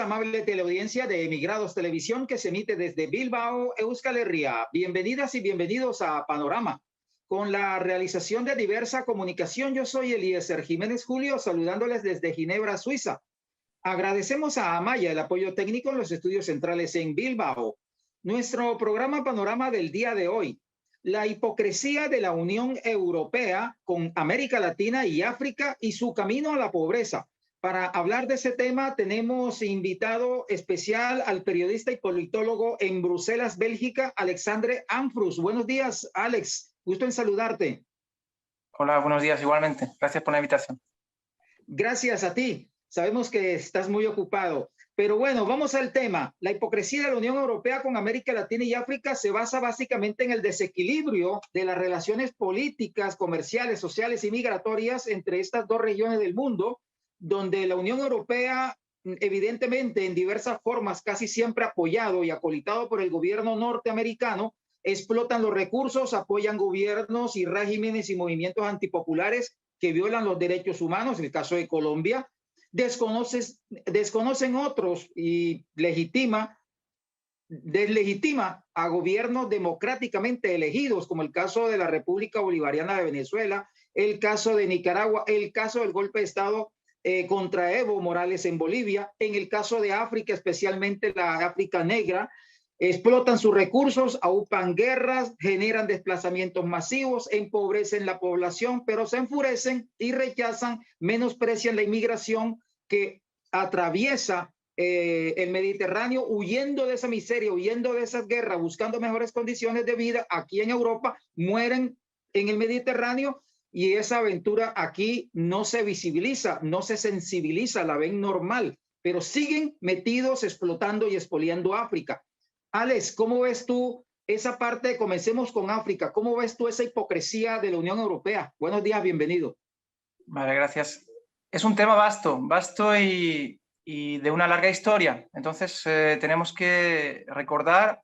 amable teleaudiencia de Emigrados Televisión que se emite desde Bilbao, Euskal Herria. Bienvenidas y bienvenidos a Panorama. Con la realización de diversa comunicación, yo soy Eliezer Jiménez Julio, saludándoles desde Ginebra, Suiza. Agradecemos a Amaya el apoyo técnico en los estudios centrales en Bilbao. Nuestro programa Panorama del día de hoy: la hipocresía de la Unión Europea con América Latina y África y su camino a la pobreza. Para hablar de ese tema tenemos invitado especial al periodista y politólogo en Bruselas, Bélgica, Alexandre Amfrus. Buenos días, Alex. Gusto en saludarte. Hola, buenos días igualmente. Gracias por la invitación. Gracias a ti. Sabemos que estás muy ocupado. Pero bueno, vamos al tema. La hipocresía de la Unión Europea con América Latina y África se basa básicamente en el desequilibrio de las relaciones políticas, comerciales, sociales y migratorias entre estas dos regiones del mundo, donde la Unión Europea, evidentemente en diversas formas, casi siempre apoyado y acolitado por el gobierno norteamericano, explotan los recursos, apoyan gobiernos y regímenes y movimientos antipopulares que violan los derechos humanos, el caso de Colombia. Desconocen otros y deslegitima a gobiernos democráticamente elegidos, como el caso de la República Bolivariana de Venezuela, el caso de Nicaragua, el caso del golpe de Estado contra Evo Morales en Bolivia, en el caso de África, especialmente la África negra. Explotan sus recursos, aupan guerras, generan desplazamientos masivos, empobrecen la población, pero se enfurecen y rechazan, menosprecian la inmigración que atraviesa el Mediterráneo, huyendo de esa miseria, huyendo de esas guerras, buscando mejores condiciones de vida. Aquí en Europa mueren en el Mediterráneo y esa aventura aquí no se visibiliza, no se sensibiliza, la ven normal, pero siguen metidos explotando y expoliando África. Alex, ¿cómo ves tú esa parte? Comencemos con África. ¿Cómo ves tú esa hipocresía de la Unión Europea? Buenos días, bienvenido. Vale, gracias. Es un tema vasto y de una larga historia. Entonces, tenemos que recordar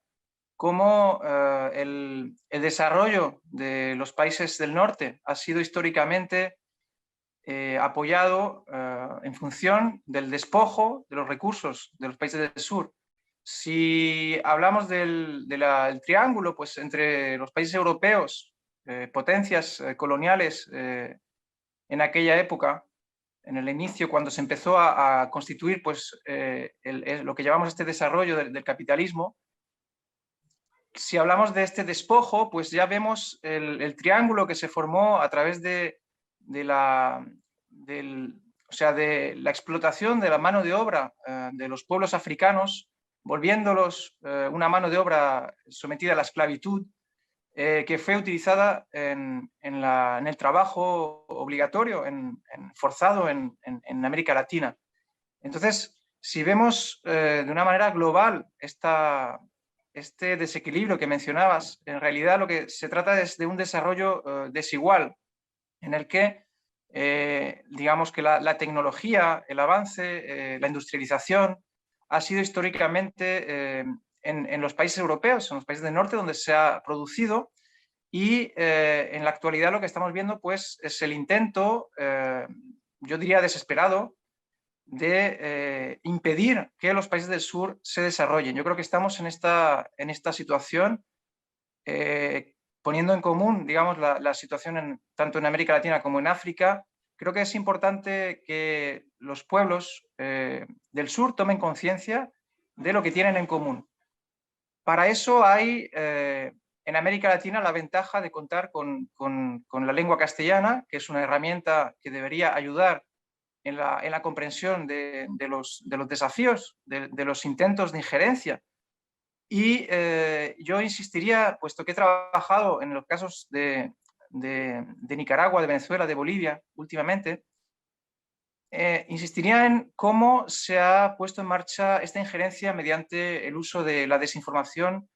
cómo el desarrollo de los países del norte ha sido históricamente apoyado en función del despojo de los recursos de los países del sur. Si hablamos del triángulo, pues entre los países europeos, potencias coloniales en aquella época, en el inicio, cuando se empezó a constituir pues, lo que llamamos este desarrollo del capitalismo, si hablamos de este despojo, pues ya vemos el triángulo que se formó a través de la explotación de la mano de obra de los pueblos africanos, volviéndolos una mano de obra sometida a la esclavitud, que fue utilizada en el trabajo obligatorio, forzado en América Latina. Entonces, si vemos de una manera global este desequilibrio que mencionabas, en realidad lo que se trata es de un desarrollo desigual, en el que digamos que la tecnología, el avance, la industrialización ha sido históricamente en los países europeos, en los países del norte donde se ha producido, y en la actualidad lo que estamos viendo pues, es el intento, yo diría desesperado, de impedir que los países del sur se desarrollen. Yo creo que estamos en esta situación poniendo en común, digamos, la situación tanto en América Latina como en África. Creo que es importante que los pueblos del sur tomen conciencia de lo que tienen en común. Para eso hay en América Latina la ventaja de contar con la lengua castellana, que es una herramienta que debería ayudar en la comprensión de los desafíos, de los intentos de injerencia. Y yo insistiría, puesto que he trabajado en los casos de Nicaragua, de Venezuela, de Bolivia últimamente, insistiría en cómo se ha puesto en marcha esta injerencia mediante el uso de la desinformación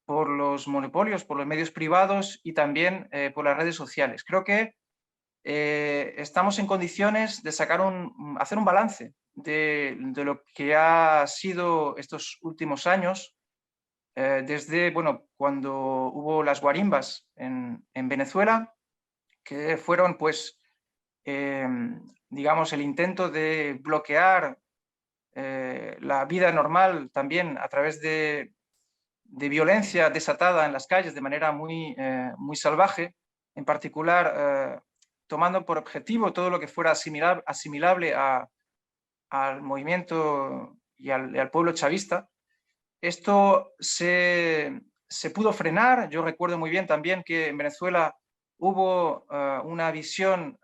por los monopolios, por los medios privados y también por las redes sociales. Creo que estamos en condiciones de hacer un balance de lo que ha sido estos últimos años, desde cuando hubo las guarimbas en Venezuela, que fueron pues, digamos, el intento de bloquear la vida normal también a través de violencia desatada en las calles de manera muy, muy salvaje, en particular tomando por objetivo todo lo que fuera asimilable al movimiento y al pueblo chavista. Esto se pudo frenar. Yo recuerdo muy bien también que en Venezuela hubo una visión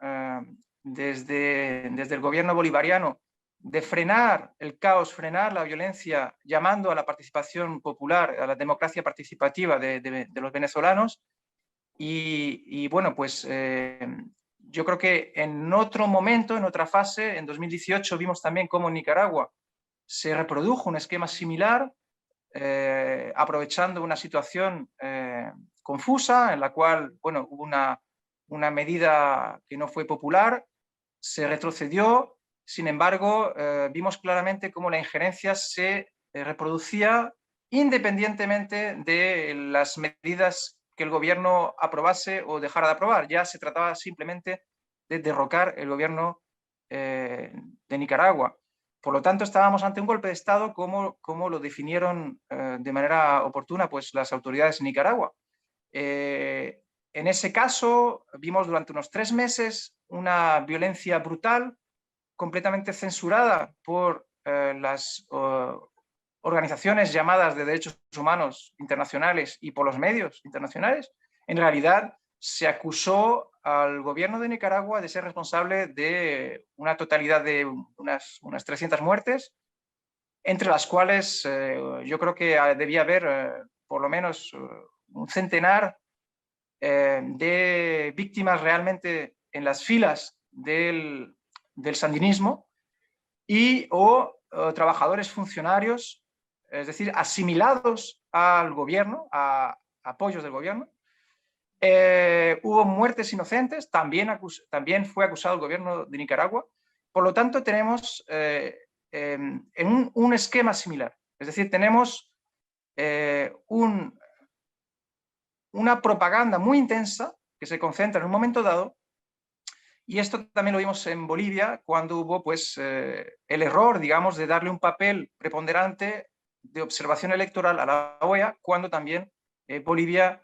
desde el gobierno bolivariano de frenar el caos, frenar la violencia, llamando a la participación popular, a la democracia participativa de los venezolanos. Y bueno, pues yo creo que en otro momento, en otra fase, en 2018 vimos también cómo en Nicaragua se reprodujo un esquema similar, aprovechando una situación confusa en la cual, bueno, hubo una medida que no fue popular, se retrocedió. Sin embargo, vimos claramente cómo la injerencia se reproducía independientemente de las medidas que el gobierno aprobase o dejara de aprobar. Ya se trataba simplemente de derrocar el gobierno de Nicaragua. Por lo tanto, estábamos ante un golpe de Estado como lo definieron de manera oportuna pues, las autoridades en Nicaragua. En ese caso, vimos durante unos 3 meses una violencia brutal, completamente censurada por las organizaciones llamadas de derechos humanos internacionales y por los medios internacionales. En realidad, se acusó al gobierno de Nicaragua de ser responsable de una totalidad de unas 300 muertes, entre las cuales yo creo que debía haber por lo menos un centenar de víctimas realmente en las filas del sandinismo o trabajadores funcionarios, es decir, asimilados al gobierno, a apoyos del gobierno. Hubo muertes inocentes, también fue acusado el gobierno de Nicaragua. Por lo tanto, tenemos un esquema similar. Es decir, tenemos una propaganda muy intensa que se concentra en un momento dado, y esto también lo vimos en Bolivia cuando hubo pues, el error, digamos, de darle un papel preponderante de observación electoral a la OEA, cuando también Bolivia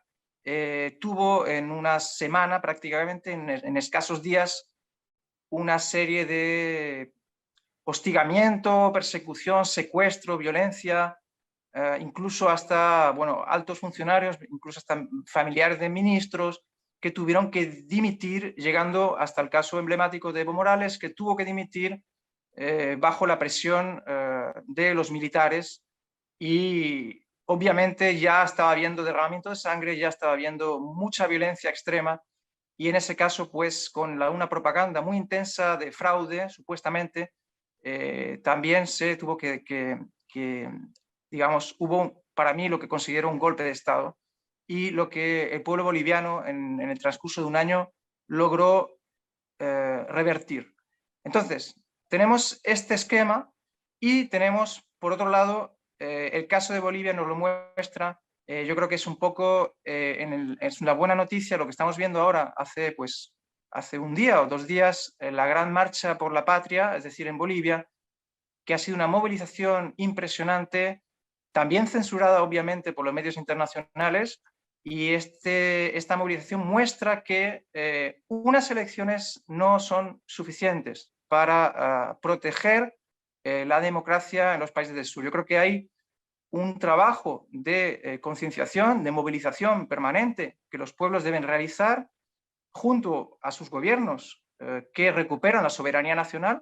tuvo en una semana prácticamente, en escasos días, una serie de hostigamiento, persecución, secuestro, violencia, incluso hasta bueno, altos funcionarios, incluso hasta familiares de ministros que tuvieron que dimitir, llegando hasta el caso emblemático de Evo Morales, que tuvo que dimitir bajo la presión de los militares, y obviamente ya estaba habiendo derramamiento de sangre, ya estaba habiendo mucha violencia extrema, y en ese caso, pues con una propaganda muy intensa de fraude, supuestamente, también se tuvo que digamos, hubo para mí lo que considero un golpe de Estado, y lo que el pueblo boliviano en el transcurso de un año logró revertir. Entonces, tenemos este esquema y tenemos, por otro lado, el caso de Bolivia nos lo muestra. Yo creo que es un poco, es una buena noticia lo que estamos viendo ahora, hace un día o 2 días, la gran marcha por la patria, es decir, en Bolivia, que ha sido una movilización impresionante, también censurada obviamente por los medios internacionales, y esta movilización muestra que unas elecciones no son suficientes para proteger la democracia en los países del sur. Yo creo que hay un trabajo de concienciación, de movilización permanente que los pueblos deben realizar junto a sus gobiernos que recuperan la soberanía nacional.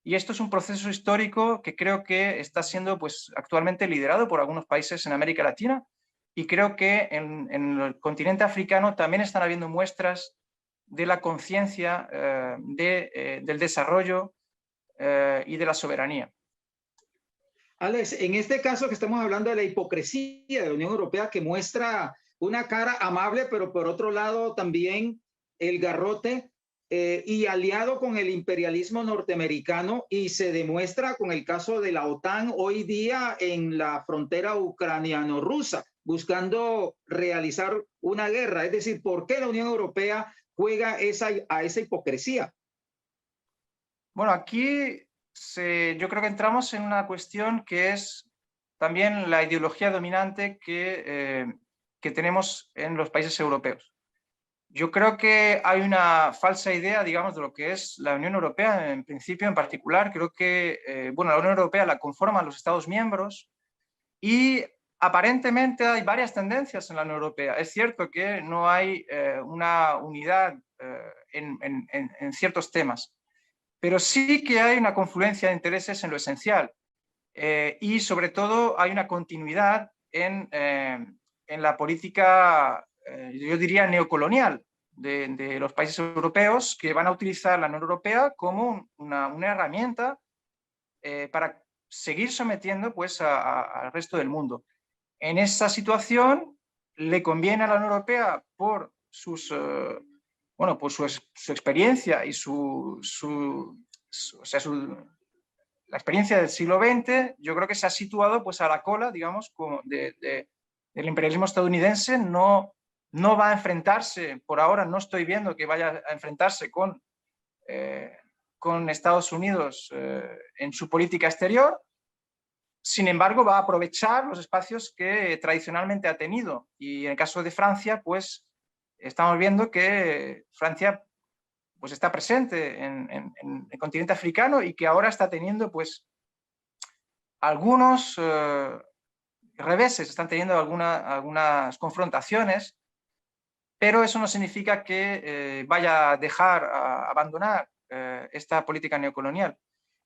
Y esto es un proceso histórico que creo que está siendo pues, actualmente liderado por algunos países en América Latina, y creo que en el continente africano también están habiendo muestras de la conciencia del desarrollo y de la soberanía. Alex, en este caso que estamos hablando de la hipocresía de la Unión Europea, que muestra una cara amable, pero por otro lado también el garrote, y aliado con el imperialismo norteamericano, y se demuestra con el caso de la OTAN hoy día en la frontera ucraniano-rusa, buscando realizar una guerra. Es decir, ¿por qué la Unión Europea juega a esa hipocresía? Bueno, aquí yo creo que entramos en una cuestión que es también la ideología dominante que tenemos en los países europeos. Yo creo que hay una falsa idea, digamos, de lo que es la Unión Europea en principio, en particular. Creo que, bueno, la Unión Europea la conforman los Estados miembros y aparentemente hay varias tendencias en la Unión Europea. Es cierto que no hay una unidad en ciertos temas, pero sí que hay una confluencia de intereses en lo esencial. Y sobre todo hay una continuidad en la política, yo diría, neocolonial de los países europeos, que van a utilizar la Unión Europea como una herramienta para seguir sometiendo pues, al resto del mundo. En esa situación le conviene a la Unión Europea por bueno, pues su experiencia y o sea, la experiencia del siglo XX, yo creo que se ha situado pues, a la cola, digamos, del imperialismo estadounidense. No, no va a enfrentarse, por ahora no estoy viendo que vaya a enfrentarse con Estados Unidos en su política exterior. Sin embargo, va a aprovechar los espacios que tradicionalmente ha tenido. Y en el caso de Francia, pues estamos viendo que Francia pues está presente en el continente africano y que ahora está teniendo pues algunos reveses, están teniendo algunas confrontaciones, pero eso no significa que vaya a dejar, a abandonar esta política neocolonial.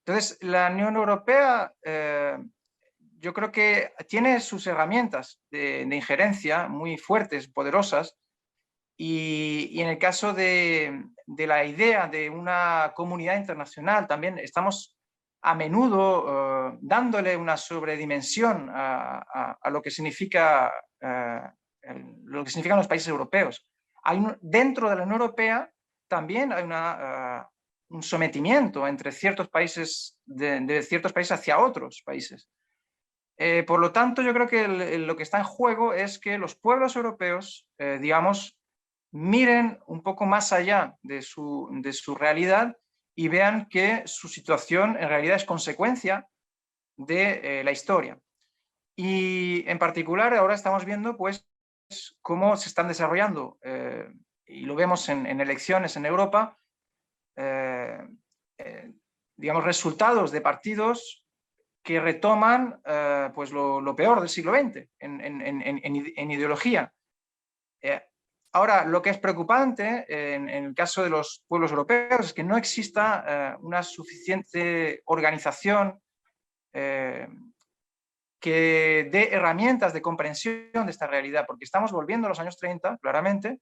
Entonces, la Unión Europea yo creo que tiene sus herramientas de injerencia muy fuertes, poderosas, y en el caso de la idea de una comunidad internacional, también estamos a menudo dándole una sobredimensión a lo que significa, lo que significan los países europeos. Dentro de la Unión Europea también hay un sometimiento entre ciertos países, de ciertos países hacia otros países. Por lo tanto, yo creo que lo que está en juego es que los pueblos europeos, digamos, miren un poco más allá de su realidad y vean que su situación en realidad es consecuencia de la historia. Y en particular ahora estamos viendo pues cómo se están desarrollando, y lo vemos en elecciones en Europa, digamos, resultados de partidos que retoman pues lo peor del siglo XX en ideología. Ahora, lo que es preocupante en el caso de los pueblos europeos es que no exista una suficiente organización que dé herramientas de comprensión de esta realidad, porque estamos volviendo a los años 30, claramente,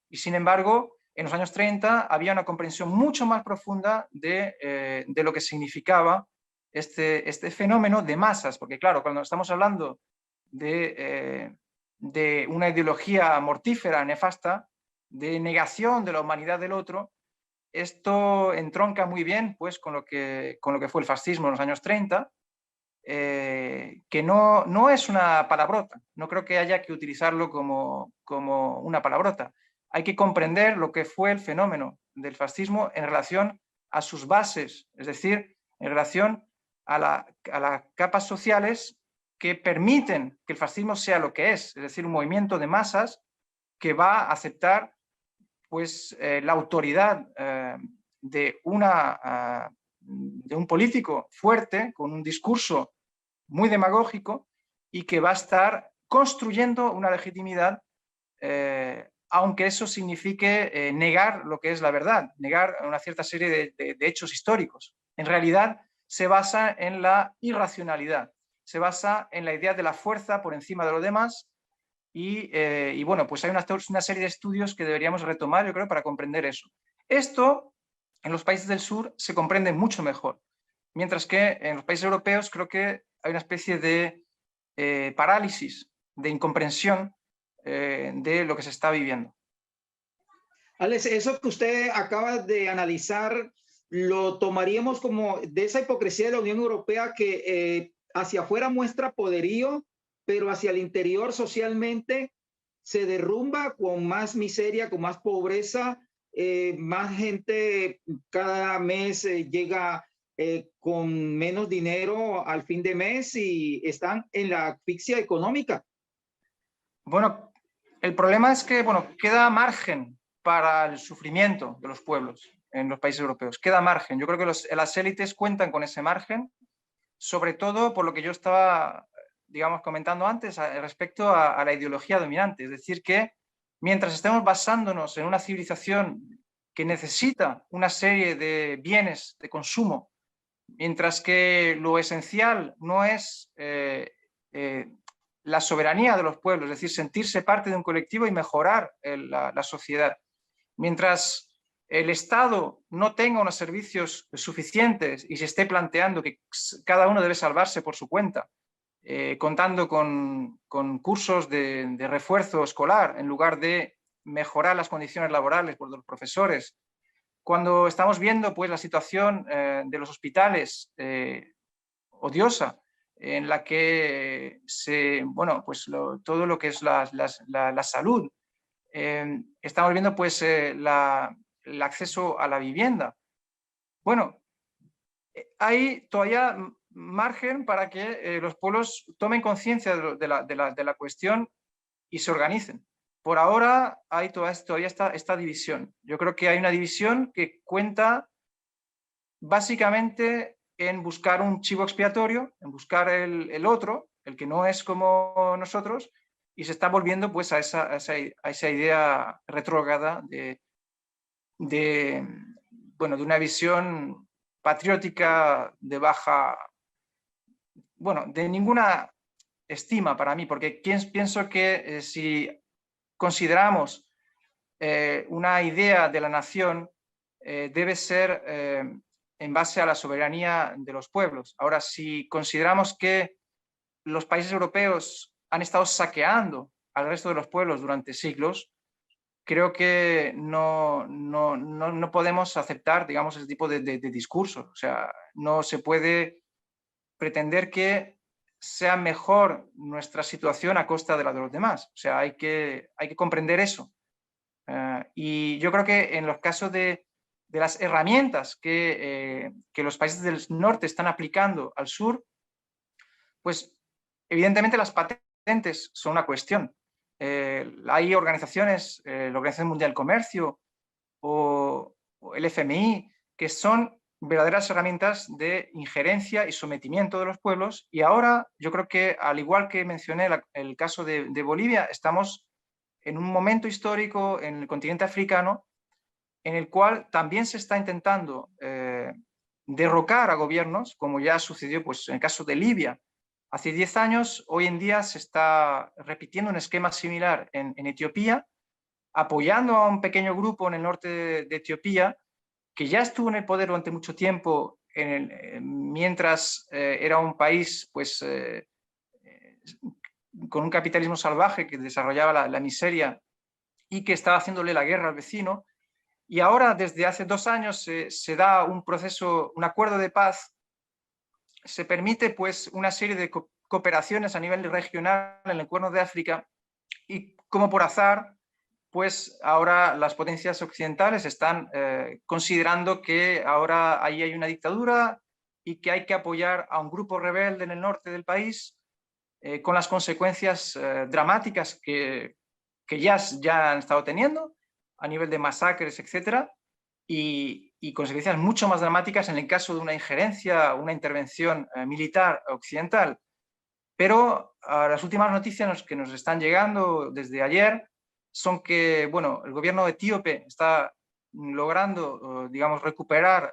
y sin embargo, en los años 30 había una comprensión mucho más profunda de lo que significaba este fenómeno de masas, porque claro, cuando estamos hablando de una ideología mortífera, nefasta, de negación de la humanidad del otro, esto entronca muy bien pues, con lo que fue el fascismo en los años 30, que no es una palabrota, no creo que haya que utilizarlo como una palabrota. Hay que comprender lo que fue el fenómeno del fascismo en relación a sus bases, es decir, en relación a las capas sociales que permiten que el fascismo sea lo que es decir, un movimiento de masas que va a aceptar pues, la autoridad de un político fuerte, con un discurso muy demagógico y que va a estar construyendo una legitimidad, aunque eso signifique negar lo que es la verdad, negar una cierta serie de hechos históricos. En realidad se basa en la irracionalidad, se basa en la idea de la fuerza por encima de lo demás y bueno, pues hay una serie de estudios que deberíamos retomar, yo creo, para comprender eso. Esto en los países del sur se comprende mucho mejor, mientras que en los países europeos creo que hay una especie de parálisis, de incomprensión de lo que se está viviendo. Alex, eso que usted acaba de analizar, lo tomaríamos como de esa hipocresía de la Unión Europea que hacia afuera muestra poderío, pero hacia el interior socialmente se derrumba con más miseria, con más pobreza, más gente cada mes llega con menos dinero al fin de mes y están en la asfixia económica. Bueno, el problema es que, bueno, queda margen para el sufrimiento de los pueblos en los países europeos. Queda margen. Yo creo que las élites cuentan con ese margen, sobre todo por lo que yo estaba, digamos, comentando antes respecto a la ideología dominante. Es decir, que mientras estemos basándonos en una civilización que necesita una serie de bienes de consumo, mientras que lo esencial no es la soberanía de los pueblos, es decir, sentirse parte de un colectivo y mejorar la sociedad. Mientras el Estado no tenga unos servicios suficientes y se esté planteando que cada uno debe salvarse por su cuenta, contando con cursos de refuerzo escolar en lugar de mejorar las condiciones laborales por los profesores, cuando estamos viendo pues, la situación de los hospitales odiosa, en la que todo lo que es la salud, estamos viendo pues, el acceso a la vivienda. Bueno, hay todavía margen para que los pueblos tomen conciencia de la cuestión y se organicen. Por ahora hay todavía esta división. Yo creo que hay una división que cuenta básicamente en buscar un chivo expiatorio, en buscar el otro, el que no es como nosotros, y se está volviendo pues, a esa idea retrógrada de una visión patriótica de baja, de ninguna estima para mí, porque pienso que si consideramos una idea de la nación, debe ser en base a la soberanía de los pueblos. Ahora, si consideramos que los países europeos han estado saqueando al resto de los pueblos durante siglos, creo que no podemos aceptar, digamos, ese tipo de discurso. O sea, no se puede pretender que sea mejor nuestra situación a costa de la de los demás. O sea, hay que comprender eso. Y yo creo que en los casos de las herramientas que los países del norte están aplicando al sur, pues evidentemente las patentes son una cuestión. Hay organizaciones, la Organización Mundial del Comercio o el FMI, que son verdaderas herramientas de injerencia y sometimiento de los pueblos. Y ahora yo creo que, al igual que mencioné el caso de Bolivia, estamos en un momento histórico en el continente africano en el cual también se está intentando derrocar a gobiernos, como ya sucedió pues, en el caso de Libia hace 10 años. Hoy en día se está repitiendo un esquema similar en Etiopía, apoyando a un pequeño grupo en el norte de Etiopía, que ya estuvo en el poder durante mucho tiempo, mientras era un país pues, con un capitalismo salvaje que desarrollaba la miseria y que estaba haciéndole la guerra al vecino. Y ahora, desde hace 2 años, se da un proceso, un acuerdo de paz, se permite pues, una serie de cooperaciones a nivel regional en el Cuerno de África, y como por azar, pues ahora las potencias occidentales están considerando que ahora ahí hay una dictadura y que hay que apoyar a un grupo rebelde en el norte del país, con las consecuencias dramáticas que ya han estado teniendo a nivel de masacres, etcétera, y consecuencias mucho más dramáticas en el caso de una injerencia, una intervención militar occidental. Pero las últimas noticias que nos están llegando desde ayer son que, bueno, el gobierno etíope está logrando, digamos, recuperar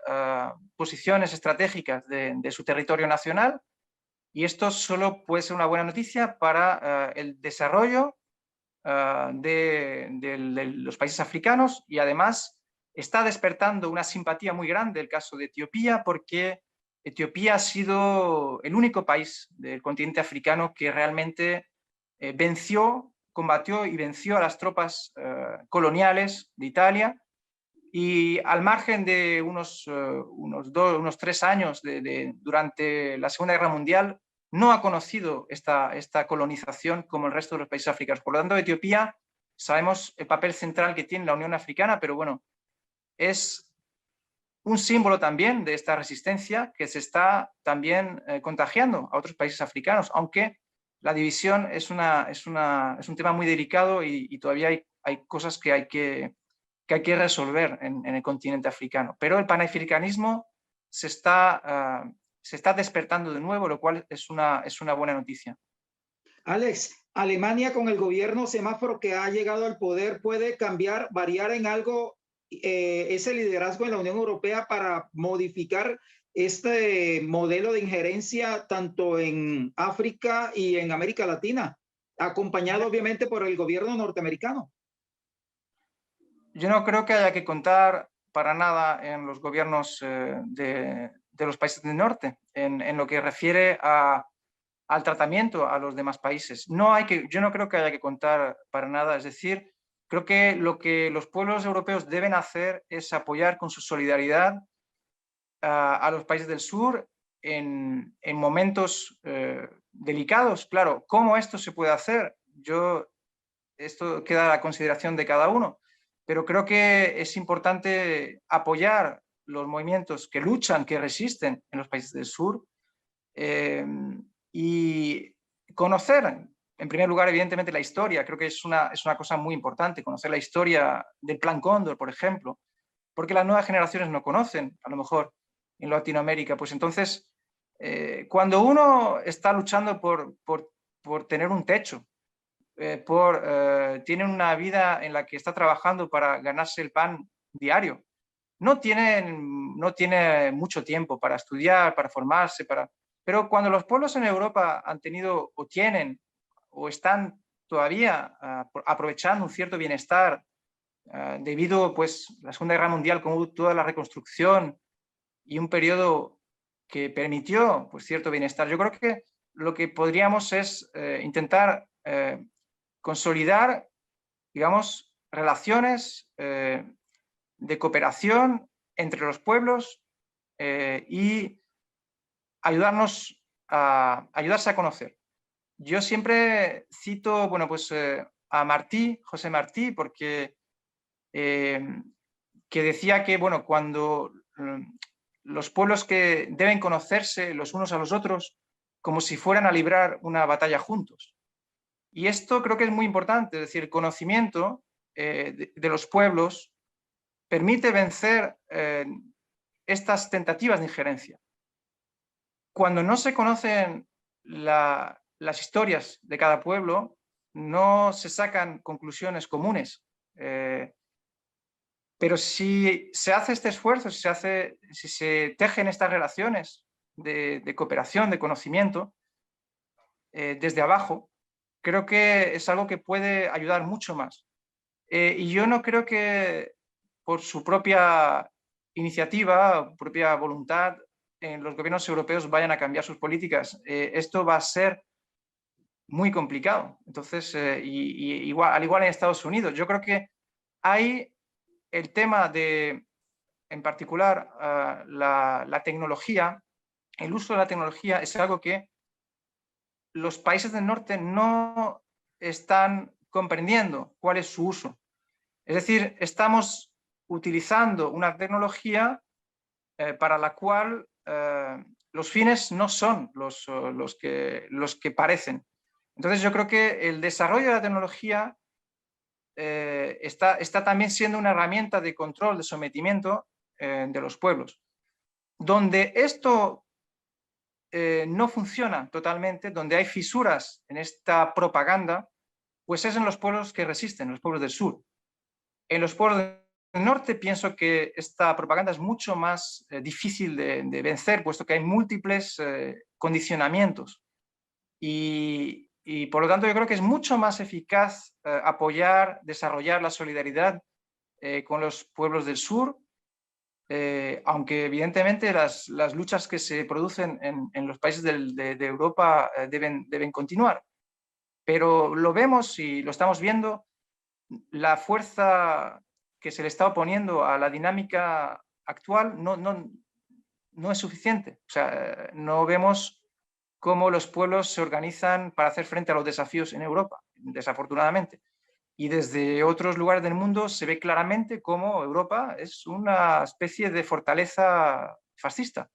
posiciones estratégicas de su territorio nacional, y esto solo puede ser una buena noticia para el desarrollo de los países africanos, y además está despertando una simpatía muy grande el caso de Etiopía, porque Etiopía ha sido el único país del continente africano que realmente combatió y venció a las tropas coloniales de Italia, y al margen de unos 3 años durante la Segunda Guerra Mundial, no ha conocido esta colonización como el resto de los países africanos. Por lo tanto, Etiopía, sabemos el papel central que tiene la Unión Africana, pero bueno, es un símbolo también de esta resistencia que se está también contagiando a otros países africanos, aunque la división es un tema muy delicado y todavía hay cosas que hay que resolver en el continente africano. Pero el panafricanismo se está despertando de nuevo, lo cual es una buena noticia. Alex, Alemania con el gobierno semáforo que ha llegado al poder puede cambiar, variar en algo ese liderazgo en la Unión Europea para modificar este modelo de injerencia tanto en África y en América Latina, acompañado obviamente por el gobierno norteamericano. Yo no creo que haya que contar para nada en los gobiernos de los países del norte, en lo que refiere al tratamiento a los demás países. Yo no creo que haya que contar para nada, es decir, creo que lo que los pueblos europeos deben hacer es apoyar con su solidaridad a los países del sur en momentos delicados. Claro, ¿cómo esto se puede hacer? Esto queda a la consideración de cada uno, pero creo que es importante apoyar los movimientos que luchan, que resisten en los países del sur, y conocer, en primer lugar, evidentemente, la historia. Creo que es una cosa muy importante, conocer la historia del Plan Cóndor, por ejemplo, porque las nuevas generaciones no conocen, a lo mejor, en Latinoamérica. Pues entonces, cuando uno está luchando por tener un techo, tiene una vida en la que está trabajando para ganarse el pan diario, no tiene mucho tiempo para estudiar, para formarse, pero cuando los pueblos en Europa han tenido o tienen o están todavía aprovechando un cierto bienestar debido pues, a la Segunda Guerra Mundial, como toda la reconstrucción y un periodo que permitió pues, cierto bienestar, yo creo que lo que podríamos es intentar consolidar, digamos, relaciones de cooperación entre los pueblos y ayudarse a conocer. Yo siempre cito, bueno, pues a Martí, José Martí, porque que decía que, bueno, cuando los pueblos que deben conocerse los unos a los otros como si fueran a librar una batalla juntos. Y esto creo que es muy importante, es decir, el conocimiento de los pueblos permite vencer estas tentativas de injerencia. Cuando no se conocen las historias de cada pueblo, no se sacan conclusiones comunes. Pero si se hace este esfuerzo, si se tejen estas relaciones de cooperación, de conocimiento, desde abajo, creo que es algo que puede ayudar mucho más. Y yo no creo que por su propia iniciativa, propia voluntad, los gobiernos europeos vayan a cambiar sus políticas. Esto va a ser muy complicado. Entonces, al igual en Estados Unidos, yo creo que hay el tema de, en particular, la tecnología, el uso de la tecnología es algo que los países del norte no están comprendiendo cuál es su uso. Es decir, estamos utilizando una tecnología para la cual los fines no son los que parecen. Entonces yo creo que el desarrollo de la tecnología está también siendo una herramienta de control, de sometimiento de los pueblos. Donde esto no funciona totalmente, donde hay fisuras en esta propaganda, pues es en los pueblos que resisten, los pueblos del sur. En los pueblos del norte pienso que esta propaganda es mucho más difícil de vencer, puesto que hay múltiples condicionamientos. Y por lo tanto yo creo que es mucho más eficaz apoyar, desarrollar la solidaridad con los pueblos del sur, aunque evidentemente las luchas que se producen en los países de Europa deben continuar. Pero lo vemos y lo estamos viendo, la fuerza que se le está oponiendo a la dinámica actual no es suficiente. O sea, no vemos cómo los pueblos se organizan para hacer frente a los desafíos en Europa, desafortunadamente. Y desde otros lugares del mundo se ve claramente cómo Europa es una especie de fortaleza fascista.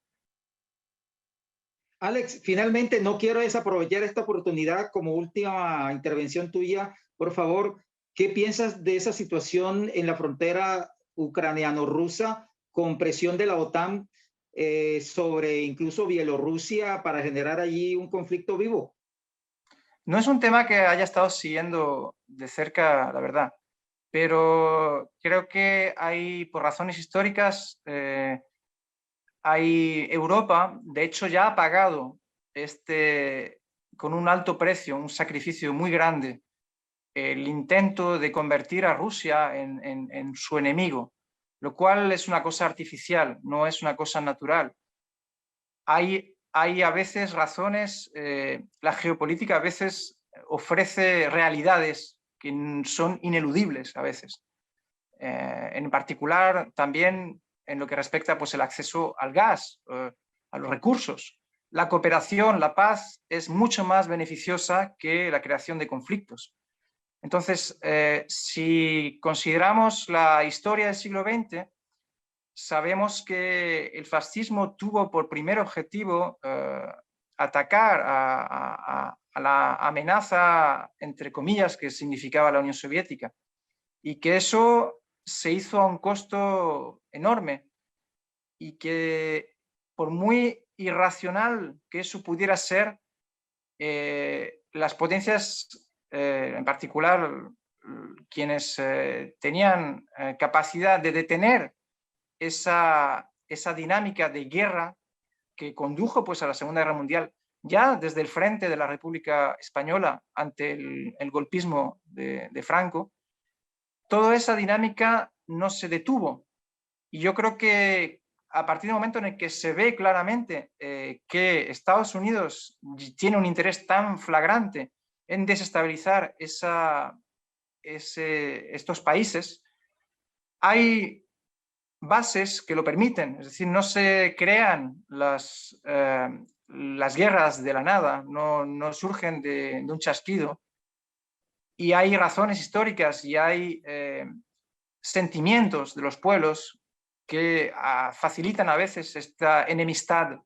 Alex, finalmente no quiero desaprovechar esta oportunidad como última intervención tuya. Por favor, ¿qué piensas de esa situación en la frontera ucraniano-rusa con presión de la OTAN sobre incluso Bielorrusia para generar allí un conflicto vivo? No es un tema que haya estado siguiendo de cerca, la verdad, pero creo que hay, por razones históricas, hay Europa, de hecho, ya ha pagado con un alto precio, un sacrificio muy grande, el intento de convertir a Rusia en su enemigo, lo cual es una cosa artificial, no es una cosa natural. Hay a veces razones, la geopolítica a veces ofrece realidades que son ineludibles a veces. En particular, también en lo que respecta pues, el acceso al gas, a los recursos. La cooperación, la paz, es mucho más beneficiosa que la creación de conflictos. Entonces, si consideramos la historia del siglo XX, sabemos que el fascismo tuvo por primer objetivo atacar a la amenaza, entre comillas, que significaba la Unión Soviética, y que eso se hizo a un costo enorme, y que por muy irracional que eso pudiera ser, las potencias, en particular quienes tenían capacidad de detener esa dinámica de guerra que condujo pues, a la Segunda Guerra Mundial, ya desde el frente de la República Española ante el golpismo de Franco, toda esa dinámica no se detuvo. Y yo creo que a partir del momento en el que se ve claramente que Estados Unidos tiene un interés tan flagrante en desestabilizar estos países, hay bases que lo permiten, es decir, no se crean las guerras de la nada, no surgen de un chasquido, y hay razones históricas y hay sentimientos de los pueblos que facilitan a veces esta enemistad.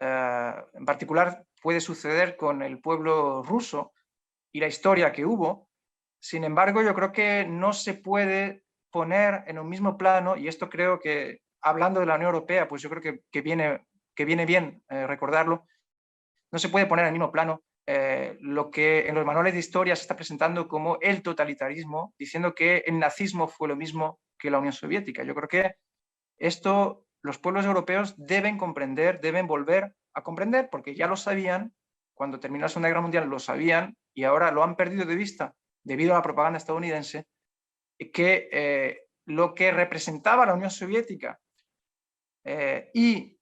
En particular puede suceder con el pueblo ruso y la historia que hubo. Sin embargo, yo creo que no se puede poner en un mismo plano, y esto creo que, hablando de la Unión Europea, pues yo creo que viene bien recordarlo, no se puede poner en el mismo plano lo que en los manuales de historia se está presentando como el totalitarismo, diciendo que el nazismo fue lo mismo que la Unión Soviética. Yo creo que esto los pueblos europeos deben comprender, deben volver a comprender, porque ya lo sabían, cuando terminó la Segunda Guerra Mundial lo sabían, y ahora lo han perdido de vista debido a la propaganda estadounidense, que lo que representaba la Unión Soviética y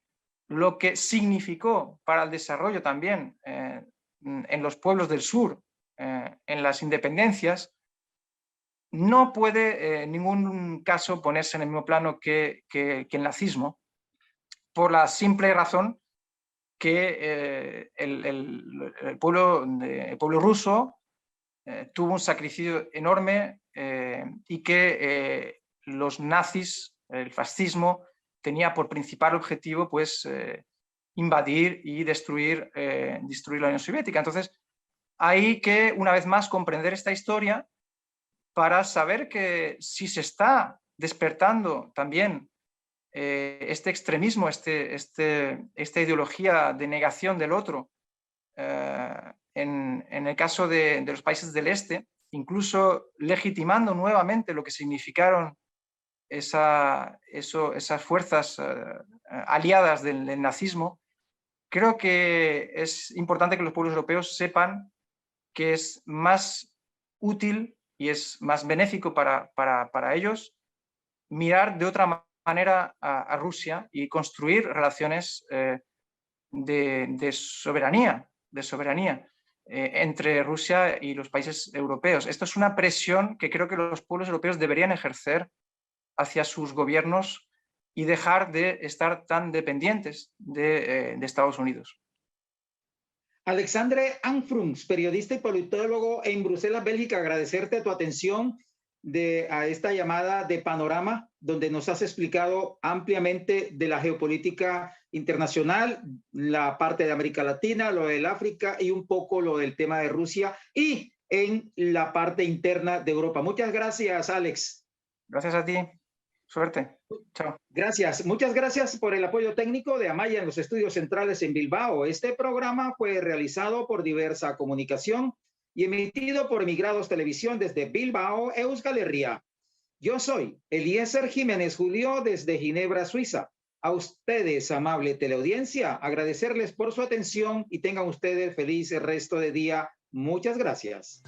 lo que significó para el desarrollo también en los pueblos del sur, en las independencias, no puede en ningún caso ponerse en el mismo plano que el nazismo, por la simple razón que el pueblo ruso tuvo un sacrificio enorme y que los nazis, el fascismo, tenía por principal objetivo pues, invadir y destruir la Unión Soviética. Entonces, hay que, una vez más, comprender esta historia para saber que si se está despertando también este extremismo, esta ideología de negación del otro, en el caso de los países del este, incluso legitimando nuevamente lo que significaron esas fuerzas aliadas del nazismo, creo que es importante que los pueblos europeos sepan que es más útil y es más benéfico para ellos mirar de otra manera a Rusia y construir relaciones de soberanía entre Rusia y los países europeos. Esto es una presión que creo que los pueblos europeos deberían ejercer hacia sus gobiernos y dejar de estar tan dependientes de Estados Unidos. Alexandre Anfrunz, periodista y politólogo en Bruselas, Bélgica, agradecerte tu atención a esta llamada de Panorama, donde nos has explicado ampliamente de la geopolítica internacional, la parte de América Latina, lo del África y un poco lo del tema de Rusia y en la parte interna de Europa. Muchas gracias, Alex. Gracias a ti. Suerte. Chao. Gracias. Muchas gracias por el apoyo técnico de Amaya en los estudios centrales en Bilbao. Este programa fue realizado por Diversa Comunicación y emitido por Emigrados Televisión desde Bilbao, Euskal Herria. Yo soy Eliezer Jiménez Judío desde Ginebra, Suiza. A ustedes, amable teleaudiencia, agradecerles por su atención y tengan ustedes feliz resto de día. Muchas gracias.